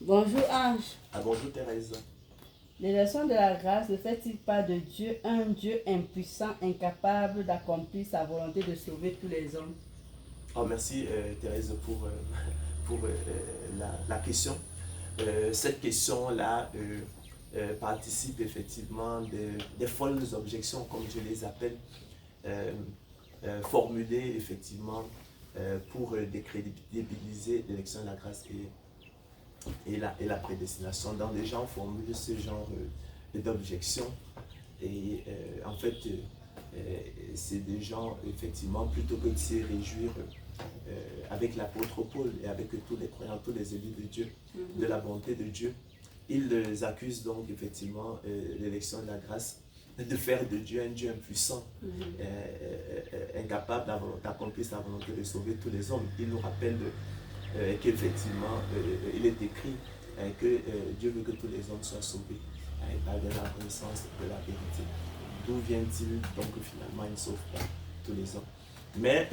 Bonjour Ange. Ah, bonjour Thérèse. L'élection de la grâce ne fait-il pas de Dieu un Dieu impuissant, incapable d'accomplir sa volonté de sauver tous les hommes? Oh, merci Thérèse pour la question. Cette question-là participe effectivement des folles objections, comme je les appelle, formulées effectivement pour décrédibiliser l'élection de la grâce et la prédestination. Donc les gens formulent ce genre d'objections et en fait c'est des gens effectivement plutôt que de se réjouir avec l'apôtre Paul et avec tous les croyants, tous les élus de Dieu, de la bonté de Dieu, ils accusent donc effectivement l'élection de la grâce de faire de Dieu un Dieu impuissant, incapable d'accomplir sa volonté de sauver tous les hommes. Il nous rappelle qu'effectivement, il est écrit que Dieu veut que tous les hommes soient sauvés par la connaissance de la vérité. D'où vient-il donc finalement il ne sauve pas tous les hommes? Mais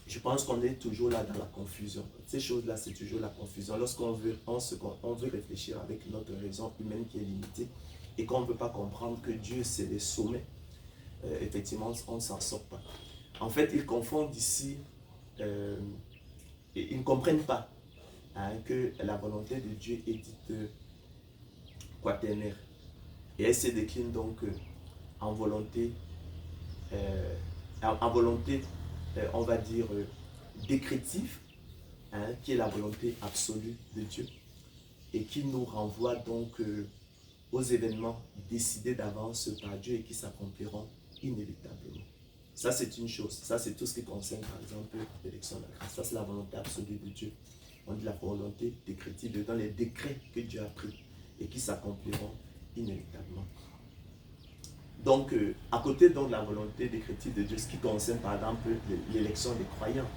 je pense qu'on est toujours là dans la confusion. Ces choses-là, c'est toujours la confusion. Lorsqu'on veut, on veut réfléchir avec notre raison humaine qui est limitée et qu'on ne peut pas comprendre que Dieu, c'est les sommets, effectivement, on ne s'en sort pas. En fait, ils confondent ici, ils ne comprennent pas que la volonté de Dieu est dite quaternaire. Et elle se décline donc en volonté, on va dire, décrétive, qui est la volonté absolue de Dieu et qui nous renvoie donc aux événements décidés d'avance par Dieu et qui s'accompliront inévitablement. Ça, c'est une chose. Ça, c'est tout ce qui concerne, par exemple, l'élection de la grâce. Ça, c'est la volonté absolue de Dieu. On dit la volonté décrétive dans les décrets que Dieu a pris et qui s'accompliront inévitablement. Donc, à côté donc, de la volonté décrétive de Dieu, ce qui concerne par exemple l'élection des croyants,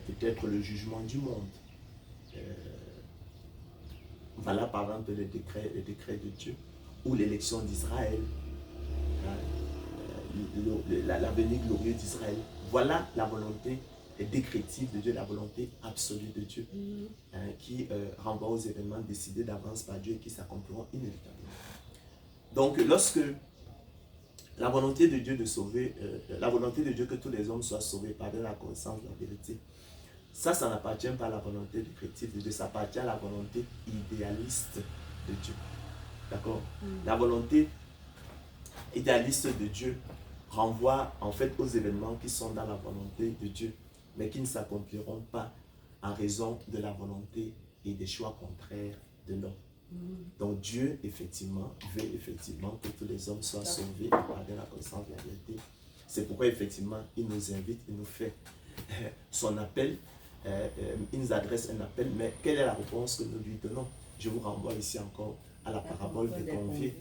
peut-être le jugement du monde, voilà par exemple les décrets de Dieu, ou l'élection d'Israël, l'avenir glorieux d'Israël. Voilà la volonté décrétive de Dieu, la volonté absolue de Dieu, qui renvoie aux événements décidés d'avance par Dieu et qui s'accompliront inévitablement. Donc, lorsque la volonté de Dieu de sauver, la volonté de Dieu que tous les hommes soient sauvés par la connaissance de la vérité, ça n'appartient pas à la volonté décrétive de Dieu, ça appartient à la volonté idéaliste de Dieu. D'accord? La volonté idéaliste de Dieu renvoie en fait aux événements qui sont dans la volonté de Dieu, mais qui ne s'accompliront pas en raison de la volonté et des choix contraires de l'homme. Donc Dieu, effectivement, veut effectivement que tous les hommes soient sauvés par la connaissance de la vérité. C'est pourquoi, effectivement, il nous invite, il nous fait son appel, il nous adresse un appel, mais quelle est la réponse que nous lui donnons? Je vous renvoie ici encore à la parabole des conviés.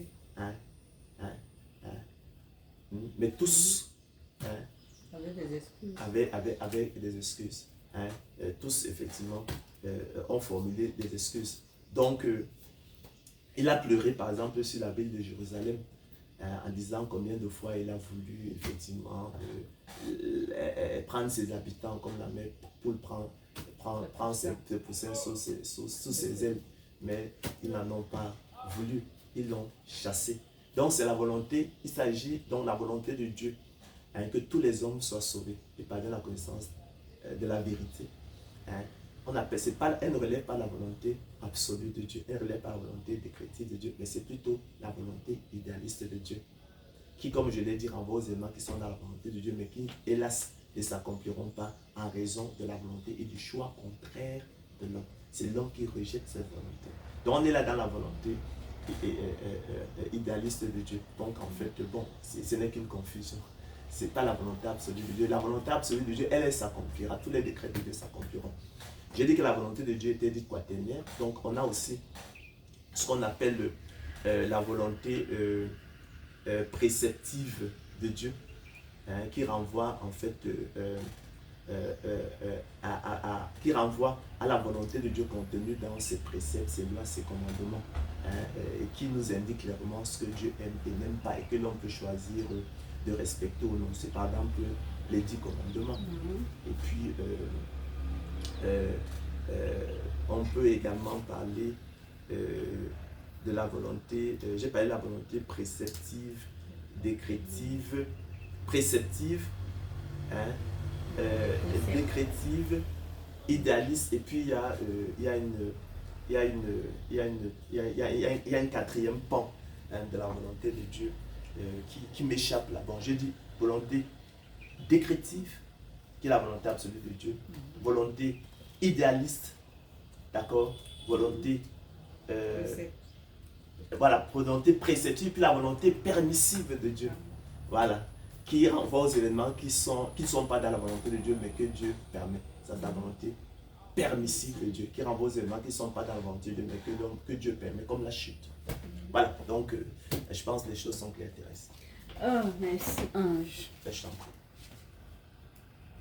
Mais tous avec des excuses. Tous, effectivement, ont formulé des excuses. Donc, il a pleuré, par exemple, sur la ville de Jérusalem, en disant combien de fois il a voulu, effectivement, prendre ses habitants comme la mère pour prendre ses poussins sous ses ailes. Mais ils n'en ont pas voulu, ils l'ont chassé. Donc, c'est la volonté, il s'agit donc de la volonté de Dieu, que tous les hommes soient sauvés et par la connaissance de la vérité. Elle ne relève pas la volonté absolue de Dieu, elle ne relève pas la volonté décrétive de Dieu, mais c'est plutôt la volonté idéaliste de Dieu, qui, comme je l'ai dit, renvoie aux éléments qui sont dans la volonté de Dieu, mais qui, hélas, ne s'accompliront pas en raison de la volonté et du choix contraire de l'homme. C'est l'homme qui rejette cette volonté. Donc on est là dans la volonté idéaliste de Dieu. Donc en fait, bon, ce n'est qu'une confusion. Ce n'est pas la volonté absolue de Dieu. La volonté absolue de Dieu, elle s'accomplira. Tous les décrets de Dieu s'accompliront. J'ai dit que la volonté de Dieu était dite quaternaire. Donc on a aussi ce qu'on appelle la volonté préceptive de Dieu, qui renvoie en fait qui renvoie à la volonté de Dieu contenue dans ses préceptes, ses lois, ses commandements, et qui nous indique clairement ce que Dieu aime et n'aime pas et que l'on peut choisir de respecter ou non. C'est par exemple les 10 commandements. Et puis On peut également parler de la volonté, j'ai parlé de la volonté préceptive, décrétive, préceptive, hein, décrétive, idéaliste, et puis il y a un quatrième pan, hein, de la volonté de Dieu qui m'échappe là. Bon, j'ai dit volonté décrétive, qui est la volonté absolue de Dieu, volonté idéaliste, d'accord, volonté voilà, volonté préceptive, puis la volonté permissive de Dieu, voilà, qui renvoie aux événements qui ne sont pas dans la volonté de Dieu, mais que Dieu permet. Ça, c'est la volonté permissive de Dieu, qui renvoie aux événements qui ne sont pas dans la volonté de Dieu, mais que Dieu permet, comme la chute. Voilà, donc je pense que les choses sont claires, Thérèse. Oh, merci, Ange. Je t'en prie.